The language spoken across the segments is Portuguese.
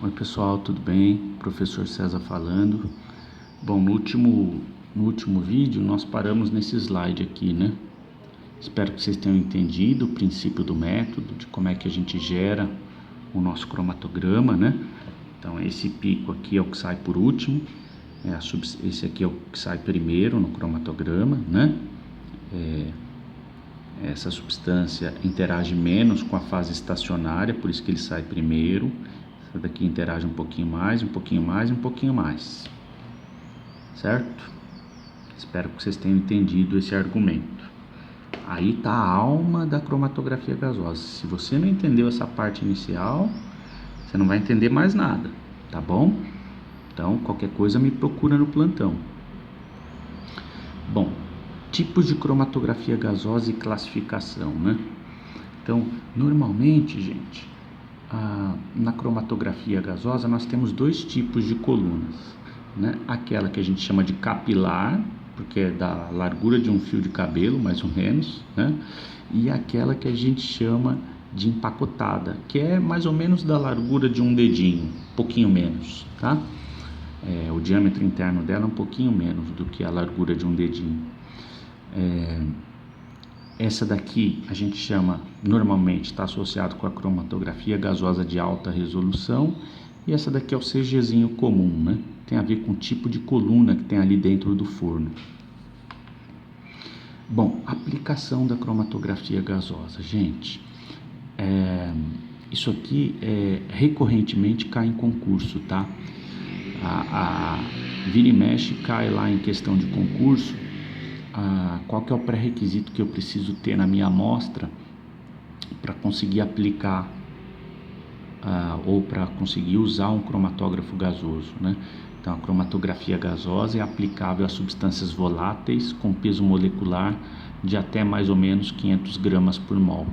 Oi pessoal, tudo bem? Professor César falando. Bom, no último vídeo nós paramos nesse slide aqui, né? Espero que vocês tenham entendido o princípio do método, de como é que a gente gera o nosso cromatograma, né? Então esse pico aqui é o que sai por último, esse aqui é o que sai primeiro no cromatograma, né? Essa substância interage menos com a fase estacionária, por isso que ele sai primeiro. Essa daqui interage um pouquinho mais, um pouquinho mais, um pouquinho mais. Certo? Espero que vocês tenham entendido esse argumento. Aí está a alma da cromatografia gasosa. Se você não entendeu essa parte inicial, você não vai entender mais nada, tá bom? Então, qualquer coisa me procura no plantão. Bom, tipos de cromatografia gasosa e classificação, né? Então, normalmente, gente, na cromatografia gasosa nós temos dois tipos de colunas, né? Aquela que a gente chama de capilar, porque é da largura de um fio de cabelo, mais ou menos, né? E aquela que a gente chama de empacotada, que é mais ou menos da largura de um dedinho, um pouquinho menos, tá? O diâmetro interno dela é um pouquinho menos do que a largura de um dedinho. Essa daqui a gente chama, normalmente está associado com a cromatografia gasosa de alta resolução, e essa daqui é o CGzinho comum, né? Tem a ver com o tipo de coluna que tem ali dentro do forno. Bom, aplicação da cromatografia gasosa, gente, isso aqui recorrentemente cai em concurso, tá? Vira e mexe cai lá em questão de concurso. Qual que é o pré-requisito que eu preciso ter na minha amostra para conseguir aplicar ou para conseguir usar um cromatógrafo gasoso, né? Então, a cromatografia gasosa é aplicável a substâncias voláteis com peso molecular de até mais ou menos 500 gramas por mol.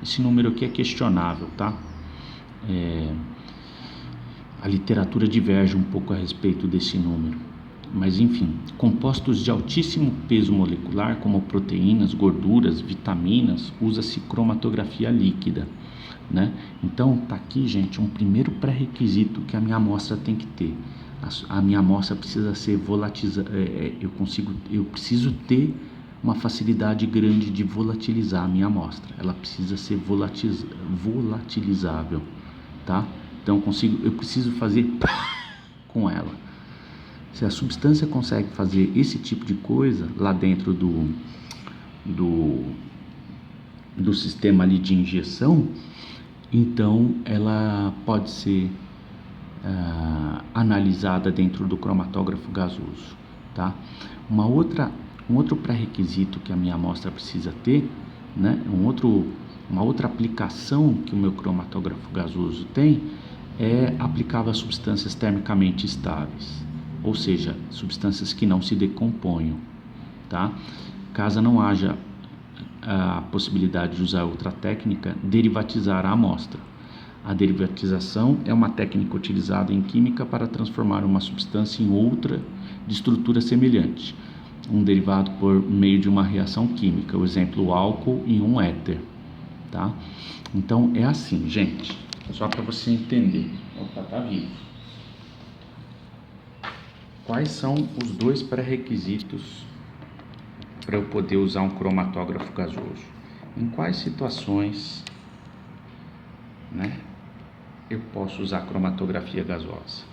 Esse número aqui é questionável, tá? A literatura diverge um pouco a respeito desse número. Mas enfim, compostos de altíssimo peso molecular, como proteínas, gorduras, vitaminas, usa-se cromatografia líquida, né? Então, tá aqui, gente, um primeiro pré-requisito que a minha amostra tem que ter. A minha amostra precisa ser volatilizada, eu preciso ter uma facilidade grande de volatilizar a minha amostra. Ela precisa ser volatilizável, tá? Então, eu preciso fazer com ela. Se a substância consegue fazer esse tipo de coisa lá dentro do sistema ali de injeção, então ela pode ser analisada dentro do cromatógrafo gasoso, tá? Um outro pré-requisito que a minha amostra precisa ter, né? Uma outra aplicação que o meu cromatógrafo gasoso tem é aplicável a substâncias termicamente estáveis, ou seja, substâncias que não se decomponham, tá? Caso não haja a possibilidade de usar outra técnica, derivatizar a amostra. A derivatização é uma técnica utilizada em química para transformar uma substância em outra de estrutura semelhante, um derivado por meio de uma reação química, o exemplo, o álcool em um éter, tá? Então é assim, gente, só para você entender. Opa, tá vivo. Quais são os dois pré-requisitos para eu poder usar um cromatógrafo gasoso? Em quais situações, né, eu posso usar cromatografia gasosa?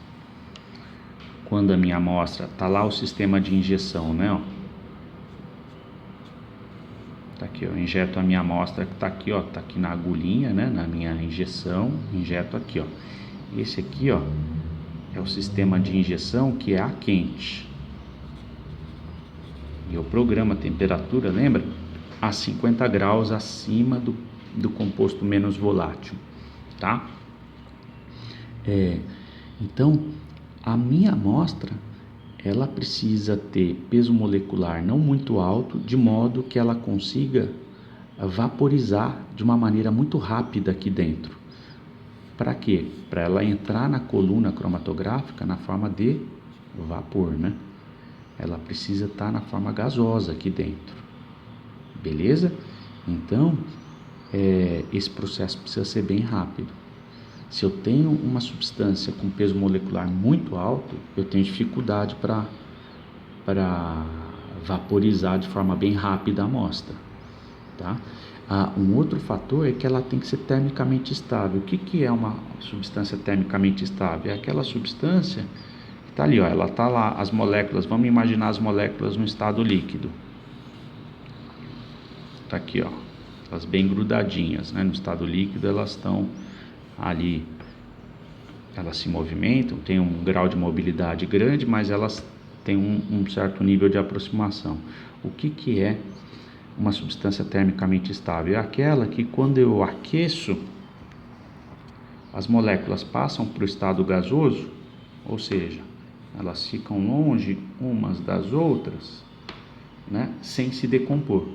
Quando a minha amostra tá lá o sistema de injeção, né, ó. Tá aqui, eu injeto a minha amostra que tá aqui, ó, tá aqui na agulhinha, né, na minha injeção, injeto aqui, ó. Esse aqui, ó, é o sistema de injeção que é a quente. E eu programo a temperatura, lembra? A 50 graus acima do composto menos volátil, tá? Então, a minha amostra, ela precisa ter peso molecular não muito alto, de modo que ela consiga vaporizar de uma maneira muito rápida aqui dentro. Para quê? Para ela entrar na coluna cromatográfica na forma de vapor, né? Ela precisa estar na forma gasosa aqui dentro, beleza? Então, esse processo precisa ser bem rápido. Se eu tenho uma substância com peso molecular muito alto, eu tenho dificuldade para vaporizar de forma bem rápida a amostra, tá? Um outro fator é que ela tem que ser termicamente estável. O que é uma substância termicamente estável? É aquela substância que está ali, ó, ela está lá, as moléculas, vamos imaginar as moléculas no estado líquido. Está aqui, ó, elas bem grudadinhas, né? No estado líquido elas estão ali, elas se movimentam, tem um grau de mobilidade grande, mas elas têm um certo nível de aproximação. O que é uma substância termicamente estável? É aquela que quando eu aqueço, as moléculas passam para o estado gasoso, ou seja, elas ficam longe umas das outras, né, sem se decompor.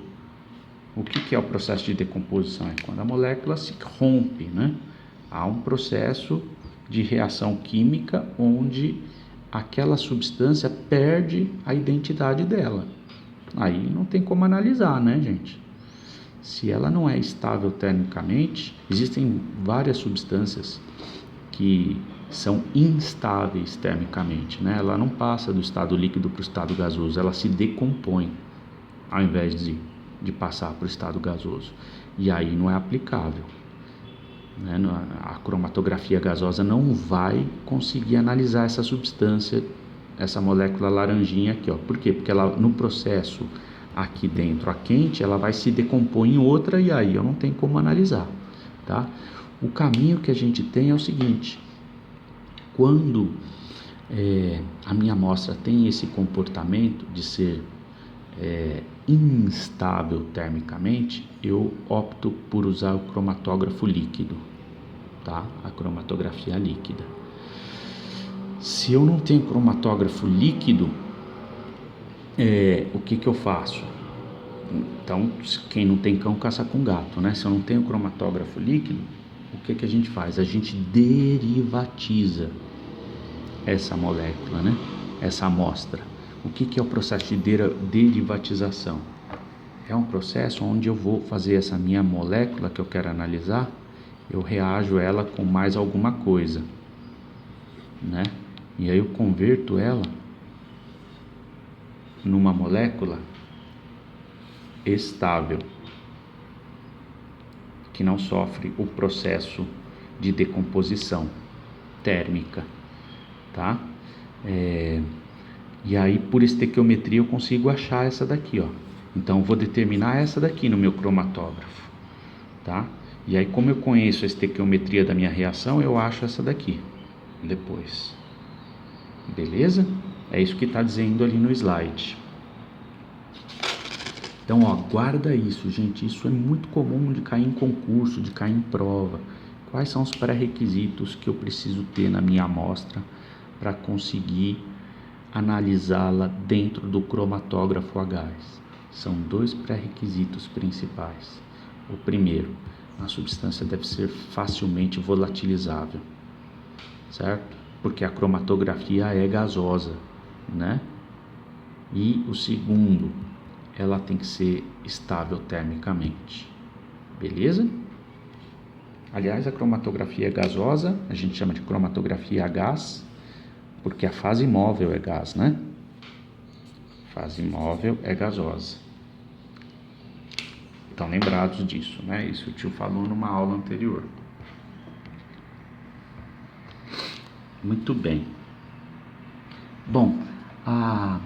O que é o processo de decomposição? É quando a molécula se rompe, né? Há um processo de reação química onde aquela substância perde a identidade dela. Aí não tem como analisar, né, gente? Se ela não é estável termicamente, existem várias substâncias que são instáveis termicamente, né? Ela não passa do estado líquido para o estado gasoso, ela se decompõe ao invés de passar para o estado gasoso. E aí não é aplicável, né? A cromatografia gasosa não vai conseguir analisar essa substância, essa molécula laranjinha aqui, ó. Por quê? Porque ela, no processo aqui dentro, a quente, ela vai se decompor em outra e aí eu não tenho como analisar, tá? O caminho que a gente tem é o seguinte: quando a minha amostra tem esse comportamento de ser instável termicamente, eu opto por usar o cromatógrafo líquido, tá? A cromatografia líquida. Se eu não tenho cromatógrafo líquido, o que eu faço? Então, quem não tem cão caça com gato, né? Se eu não tenho cromatógrafo líquido, o que a gente faz? A gente derivatiza essa molécula, né? Essa amostra. O que é o processo de derivatização? É um processo onde eu vou fazer essa minha molécula que eu quero analisar, eu reajo ela com mais alguma coisa, né? E aí eu converto ela numa molécula estável, que não sofre o processo de decomposição térmica, tá? E aí por estequiometria eu consigo achar essa daqui, ó. Então eu vou determinar essa daqui no meu cromatógrafo, tá? E aí, como eu conheço a estequiometria da minha reação, eu acho essa daqui depois. Beleza? É isso que está dizendo ali no slide. Então, ó, guarda isso, gente. Isso é muito comum de cair em concurso, de cair em prova. Quais são os pré-requisitos que eu preciso ter na minha amostra para conseguir analisá-la dentro do cromatógrafo a gás? São 2 pré-requisitos principais. O primeiro, a substância deve ser facilmente volatilizável, certo? Porque a cromatografia é gasosa, né? E o segundo, ela tem que ser estável termicamente, beleza? Aliás, a cromatografia é gasosa, a gente chama de cromatografia a gás, porque a fase móvel é gás, né? Fase móvel é gasosa. Estão lembrados disso, né? Isso o tio falou numa aula anterior. Muito bem. Bom, a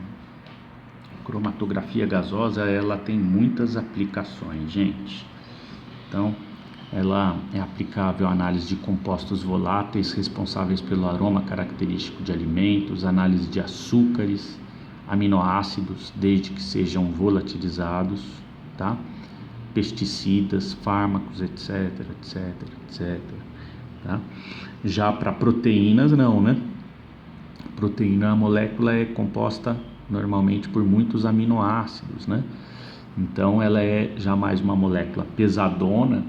cromatografia gasosa, ela tem muitas aplicações, gente. Então, ela é aplicável à análise de compostos voláteis responsáveis pelo aroma característico de alimentos, análise de açúcares, aminoácidos, desde que sejam volatilizados, tá? Pesticidas, fármacos, etc, etc, etc, tá? Já para proteínas, não, né? Proteína, a molécula é composta normalmente por muitos aminoácidos, né? Então ela é já mais uma molécula pesadona,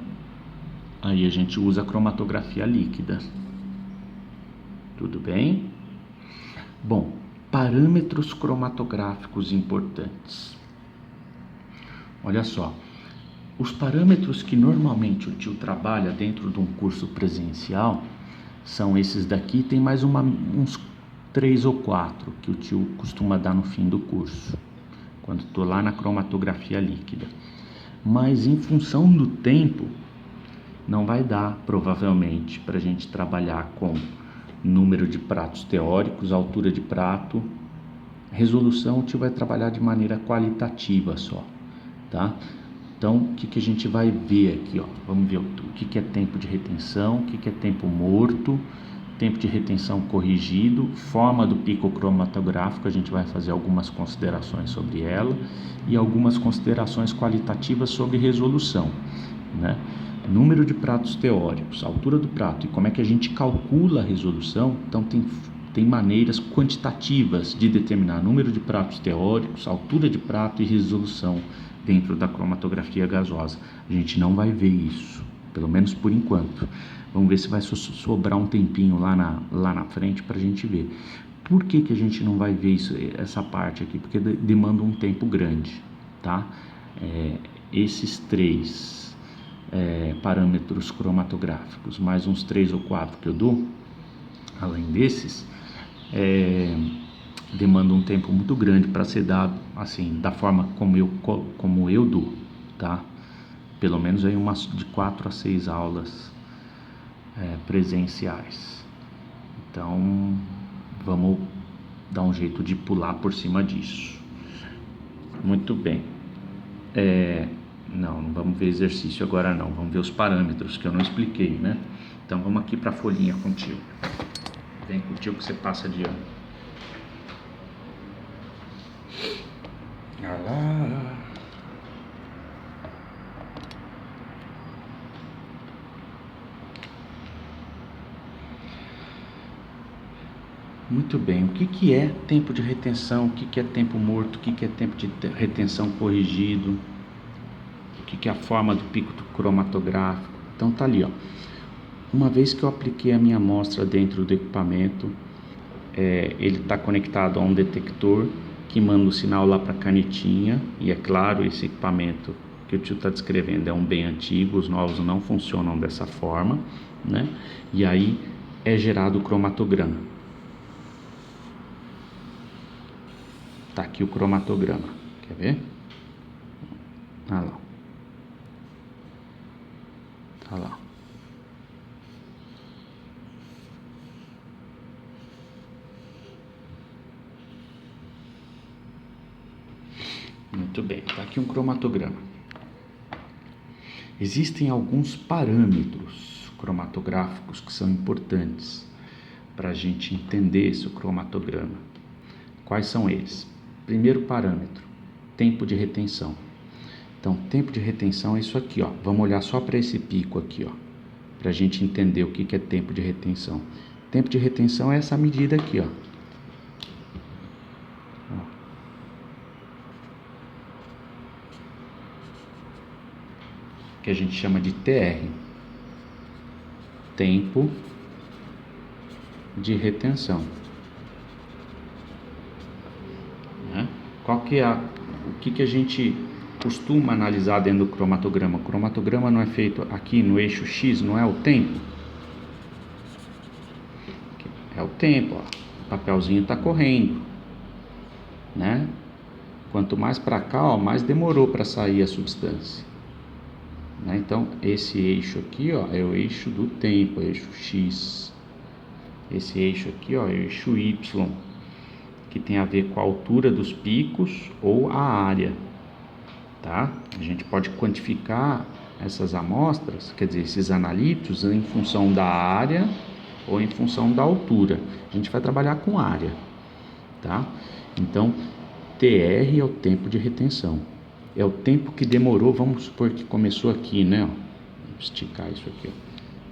aí a gente usa a cromatografia líquida. Tudo bem? Bom, parâmetros cromatográficos importantes. Olha só, os parâmetros que normalmente o tio trabalha dentro de um curso presencial são esses daqui, tem mais uns 3 ou 4 que o tio costuma dar no fim do curso, quando estou lá na cromatografia líquida. Mas em função do tempo, não vai dar, provavelmente, para a gente trabalhar com número de pratos teóricos, altura de prato. Resolução, o tio vai trabalhar de maneira qualitativa só, tá? Então, o que a gente vai ver aqui, ó? Vamos ver o que é tempo de retenção, o que é tempo morto, tempo de retenção corrigido, forma do pico cromatográfico, a gente vai fazer algumas considerações sobre ela e algumas considerações qualitativas sobre resolução, né? Número de pratos teóricos, altura do prato e como é que a gente calcula a resolução. Então tem maneiras quantitativas de determinar número de pratos teóricos, altura de prato e resolução dentro da cromatografia gasosa. A gente não vai ver isso, pelo menos por enquanto. Vamos ver se vai sobrar um tempinho lá na frente para a gente ver. Por que a gente não vai ver essa parte aqui? Porque demanda um tempo grande, tá? Esses 3 parâmetros cromatográficos, mais uns 3 ou 4 que eu dou, além desses, demanda um tempo muito grande para ser dado, assim, da forma como eu dou, tá? Pelo menos aí umas de 4 a 6 aulas presenciais. Então, vamos dar um jeito de pular por cima disso. Muito bem. Não vamos ver exercício agora não, vamos ver os parâmetros que eu não expliquei, né? Então vamos aqui para a folhinha contigo. Vem contigo que você passa de ano. Muito bem, o que é tempo de retenção, o que é tempo morto, o que é tempo de retenção corrigido, o que é a forma do pico cromatográfico. Então tá ali, ó. Uma vez que eu apliquei a minha amostra dentro do equipamento, ele está conectado a um detector que manda o sinal lá para a canetinha, e é claro, esse equipamento que o tio está descrevendo é um bem antigo, os novos não funcionam dessa forma, né? E aí é gerado o cromatograma. Tá aqui o cromatograma, quer ver? Ah lá. Tá lá. Muito bem, tá aqui um cromatograma. Existem alguns parâmetros cromatográficos que são importantes para a gente entender esse cromatograma. Quais são eles? Primeiro parâmetro, tempo de retenção. Então, tempo de retenção é isso aqui, ó. Vamos olhar só para esse pico aqui, ó, para a gente entender o que é tempo de retenção. Tempo de retenção é essa medida aqui, ó. Que a gente chama de TR, tempo de retenção. Né? Qual que é o que a gente costuma analisar dentro do cromatograma? O cromatograma não é feito aqui no eixo X, não é o tempo? É o tempo, ó. O papelzinho está correndo, né? Quanto mais para cá, ó, mais demorou para sair a substância. Né? Então, esse eixo aqui, ó, é o eixo do tempo, é o eixo X. Esse eixo aqui, ó, é o eixo Y, que tem a ver com a altura dos picos ou a área, tá? A gente pode quantificar essas amostras, quer dizer, esses analíticos, em função da área ou em função da altura. A gente vai trabalhar com área, tá? Então, TR é o tempo de retenção. É o tempo que demorou, vamos supor que começou aqui, né? Ó, vou esticar isso aqui, ó.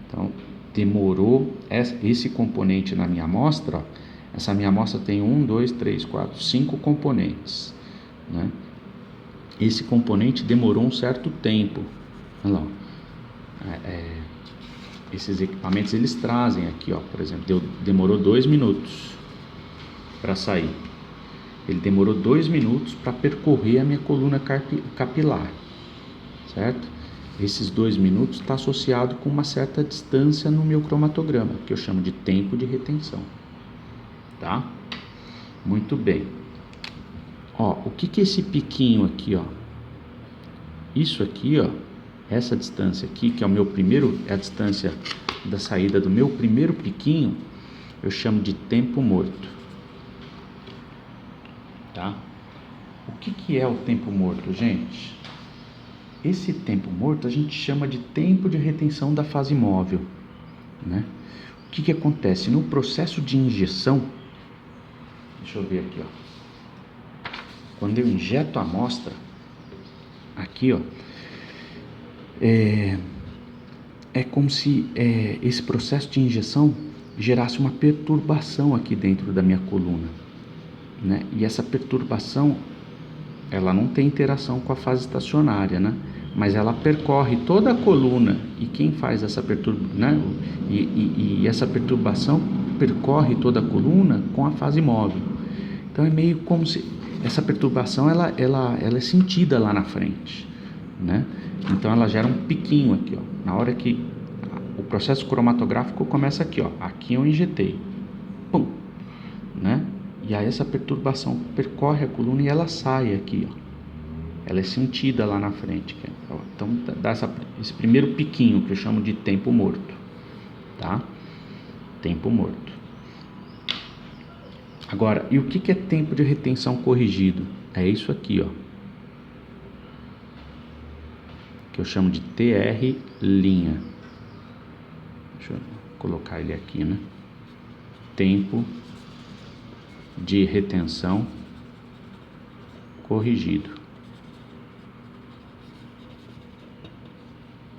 Então, demorou esse componente na minha amostra, ó. Essa minha amostra tem 1, 2, 3, 4, 5 componentes, né? Esse componente demorou um certo tempo. Olha lá, esses equipamentos eles trazem aqui, ó, por exemplo, demorou 2 minutos para sair. Ele demorou 2 minutos para percorrer a minha coluna capilar, certo? Esses 2 minutos está associado com uma certa distância no meu cromatograma, que eu chamo de tempo de retenção. Tá? Muito bem. Ó, o que é esse piquinho aqui, ó? Isso aqui, ó, essa distância aqui, que é o meu primeiro, é a distância da saída do meu primeiro piquinho, eu chamo de tempo morto. Tá? O que é o tempo morto, gente? Esse tempo morto a gente chama de tempo de retenção da fase móvel, né? O que acontece? No processo de injeção, deixa eu ver aqui, ó. Quando eu injeto a amostra, aqui, ó, é como se esse processo de injeção gerasse uma perturbação aqui dentro da minha coluna, né? E essa perturbação, ela não tem interação com a fase estacionária, né? Mas ela percorre toda a coluna, e quem faz essa perturbação, né? E essa perturbação percorre toda a coluna com a fase móvel. Então é meio como se essa perturbação ela é sentida lá na frente, né? Então ela gera um piquinho aqui, ó. Na hora que o processo cromatográfico começa aqui, ó. Aqui eu injetei, pum, né? E aí essa perturbação percorre a coluna e ela sai aqui, ó. Ela é sentida lá na frente. Então dá esse primeiro piquinho que eu chamo de tempo morto, tá? Tempo morto. Agora, e o que é tempo de retenção corrigido? É isso aqui, ó, que eu chamo de TR'. Deixa eu colocar ele aqui, né? Tempo de retenção corrigido.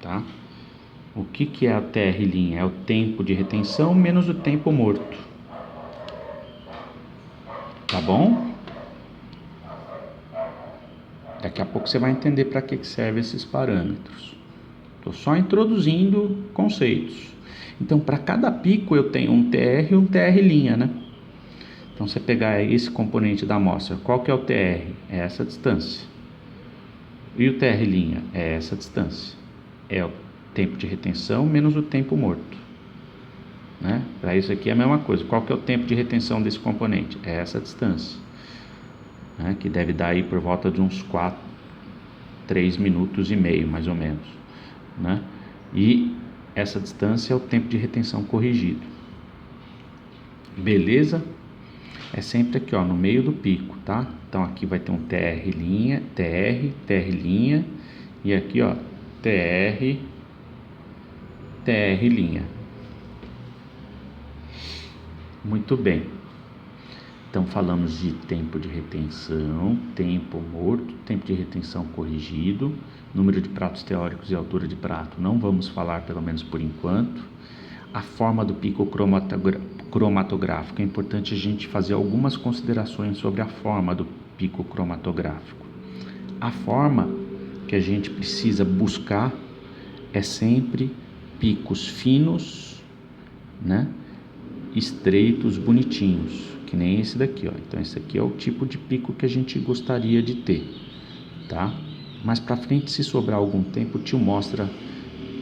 Tá? O que é a TR'? É o tempo de retenção menos o tempo morto. Tá bom? Daqui a pouco você vai entender para que servem esses parâmetros. Estou só introduzindo conceitos. Então, para cada pico eu tenho um TR e um TR', né? Então, você pegar esse componente da amostra, qual que é o TR? É essa distância. E o TR'? É essa distância. É o tempo de retenção menos o tempo morto, né? Para isso aqui é a mesma coisa. Qual que é o tempo de retenção desse componente? É essa distância, né? Que deve dar aí por volta de uns 3 minutos e meio, mais ou menos, né? E essa distância é o tempo de retenção corrigido. Beleza? É sempre aqui, ó, no meio do pico, tá? Então aqui vai ter um TR', TR', e aqui, ó, TR'. Muito bem. Então falamos de tempo de retenção, tempo morto, tempo de retenção corrigido, número de pratos teóricos e altura de prato. Não vamos falar, pelo menos por enquanto. A forma do pico cromatográfico. É importante a gente fazer algumas considerações sobre a forma do pico cromatográfico. A forma que a gente precisa buscar é sempre picos finos, né? Estreitos, bonitinhos, que nem esse daqui, ó. Então esse aqui é o tipo de pico que a gente gostaria de ter, tá? Mais para frente, se sobrar algum tempo, o tio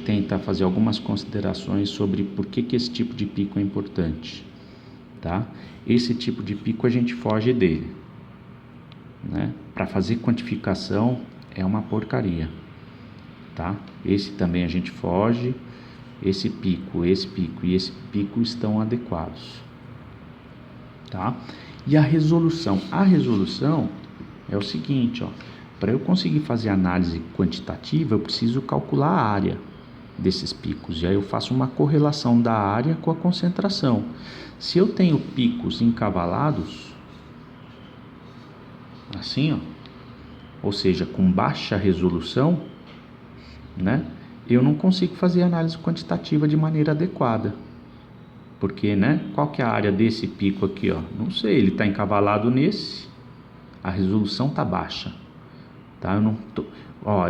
tenta fazer algumas considerações sobre por que esse tipo de pico é importante, tá? Esse tipo de pico a gente foge dele, né? Para fazer quantificação é uma porcaria, tá? Esse também a gente foge. Esse pico e esse pico estão adequados, tá? E a resolução? A resolução é o seguinte, ó. Para eu conseguir fazer análise quantitativa, eu preciso calcular a área desses picos. E aí eu faço uma correlação da área com a concentração. Se eu tenho picos encavalados, assim, ó, ou seja, com baixa resolução, né? Eu não consigo fazer análise quantitativa de maneira adequada. Porque, né? Qual que é a área desse pico aqui, ó? Não sei, ele está encavalado nesse. A resolução está baixa, tá? Eu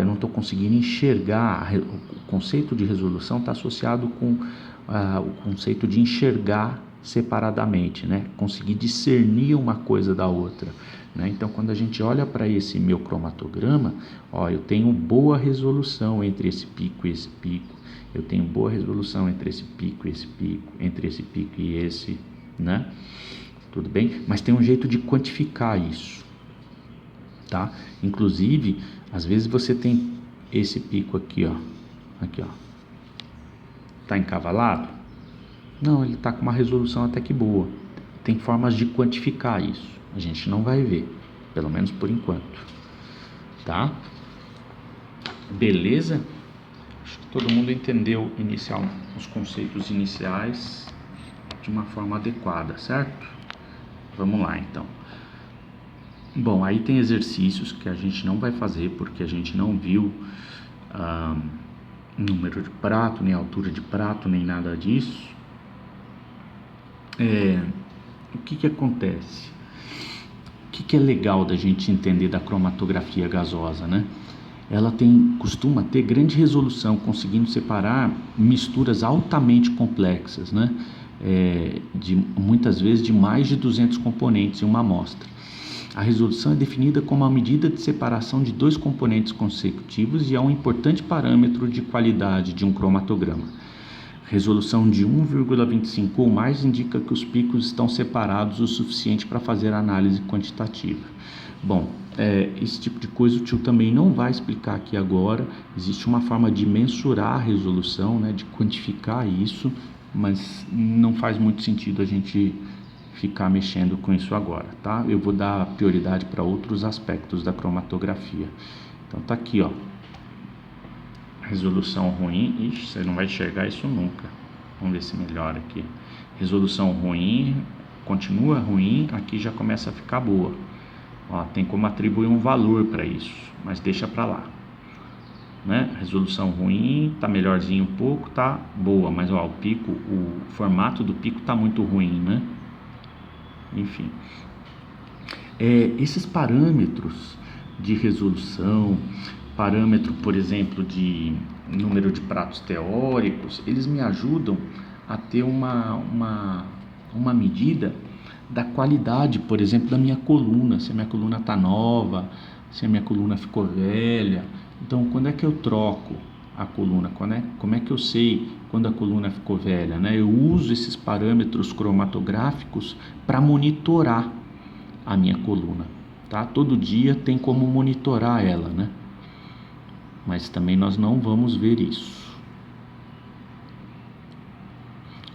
não tô conseguindo enxergar. O conceito de resolução está associado com o conceito de enxergar separadamente, né? Conseguir discernir uma coisa da outra. né? Então, quando a gente olha para esse meu cromatograma, ó, eu tenho boa resolução entre esse pico e esse pico, eu tenho boa resolução entre esse pico e esse pico, entre esse pico e esse, né? Tudo bem? Mas tem um jeito de quantificar isso, tá? Inclusive, às vezes você tem esse pico aqui, ó, tá encavalado? Não, ele tá com uma resolução até que boa. Tem formas de quantificar isso. A gente não vai ver, pelo menos por enquanto, tá? Beleza? Acho que todo mundo entendeu os conceitos iniciais de uma forma adequada, certo? Vamos lá, então. Bom, aí tem exercícios que a gente não vai fazer porque a gente não viu número de prato, nem altura de prato, nem nada disso. O que acontece? O que é legal da gente entender da cromatografia gasosa, né? Ela costuma ter grande resolução, conseguindo separar misturas altamente complexas, né? Muitas vezes de mais de 200 componentes em uma amostra. A resolução é definida como a medida de separação de dois componentes consecutivos e é um importante parâmetro de qualidade de um cromatograma. Resolução de 1,25 ou mais indica que os picos estão separados o suficiente para fazer análise quantitativa. Bom, esse tipo de coisa o tio também não vai explicar aqui agora. Existe uma forma de mensurar a resolução, né, de quantificar isso, mas não faz muito sentido a gente ficar mexendo com isso agora, tá? Eu vou dar prioridade para outros aspectos da cromatografia. Então tá aqui, ó. Resolução ruim. Ixi, você não vai enxergar isso nunca. Vamos ver se melhora aqui. Resolução ruim, continua ruim, aqui já começa a ficar boa. Ó, tem como atribuir um valor para isso, mas deixa para lá, né? Resolução ruim, tá melhorzinho um pouco, tá boa, mas ó, o formato do pico tá muito ruim, né? Enfim, esses parâmetros de resolução, parâmetro, por exemplo, de número de pratos teóricos, eles me ajudam a ter uma medida da qualidade, por exemplo, da minha coluna, se a minha coluna está nova, se a minha coluna ficou velha. Então, quando é que eu troco a coluna? Como é que eu sei quando a coluna ficou velha, né? Eu uso esses parâmetros cromatográficos para monitorar a minha coluna, tá? Todo dia tem como monitorar ela, né? Mas também nós não vamos ver isso.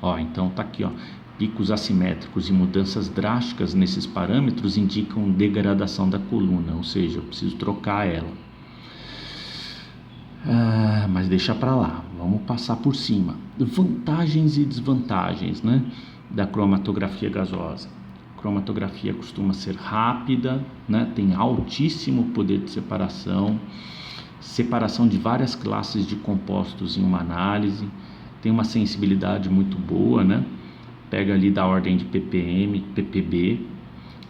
Ó, então tá aqui, ó. Picos assimétricos e mudanças drásticas nesses parâmetros indicam degradação da coluna, ou seja, eu preciso trocar ela. Mas deixa para lá, vamos passar por cima. Vantagens e desvantagens, né, da cromatografia gasosa. A cromatografia costuma ser rápida, né, tem altíssimo poder de separação de várias classes de compostos em uma análise, tem uma sensibilidade muito boa, né? Pega ali da ordem de ppm, ppb,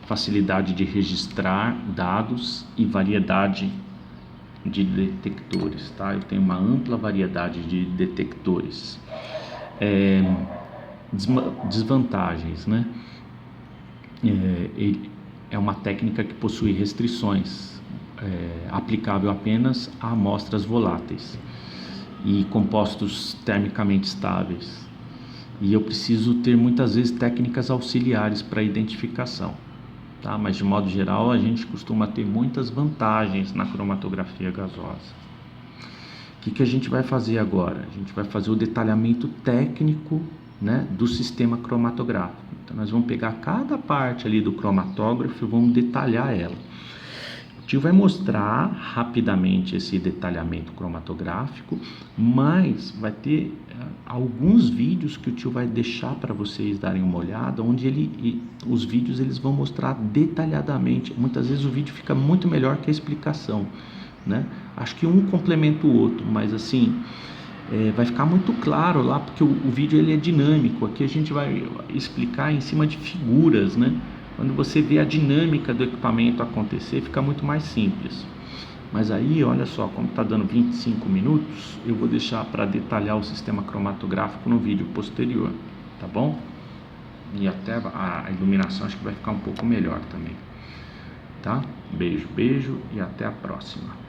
facilidade de registrar dados e variedade de detectores, tá? Eu tenho uma ampla variedade de detectores. Desvantagens, né? É uma técnica que possui restrições, aplicável apenas a amostras voláteis e compostos termicamente estáveis. E eu preciso ter muitas vezes técnicas auxiliares para identificação, tá? Mas de modo geral a gente costuma ter muitas vantagens na cromatografia gasosa. O que a gente vai fazer agora? A gente vai fazer o detalhamento técnico, né, do sistema cromatográfico. Então nós vamos pegar cada parte ali do cromatógrafo e vamos detalhar ela. O tio vai mostrar rapidamente esse detalhamento cromatográfico, mas vai ter alguns vídeos que o tio vai deixar para vocês darem uma olhada, onde os vídeos eles vão mostrar detalhadamente. Muitas vezes o vídeo fica muito melhor que a explicação, né? Acho que um complementa o outro, mas assim, vai ficar muito claro lá, porque o vídeo ele é dinâmico. Aqui a gente vai explicar em cima de figuras, né? Quando você vê a dinâmica do equipamento acontecer, fica muito mais simples. Mas aí, olha só, como está dando 25 minutos, eu vou deixar para detalhar o sistema cromatográfico no vídeo posterior, tá bom? E até a iluminação acho que vai ficar um pouco melhor também. tá? Beijo, beijo e até a próxima.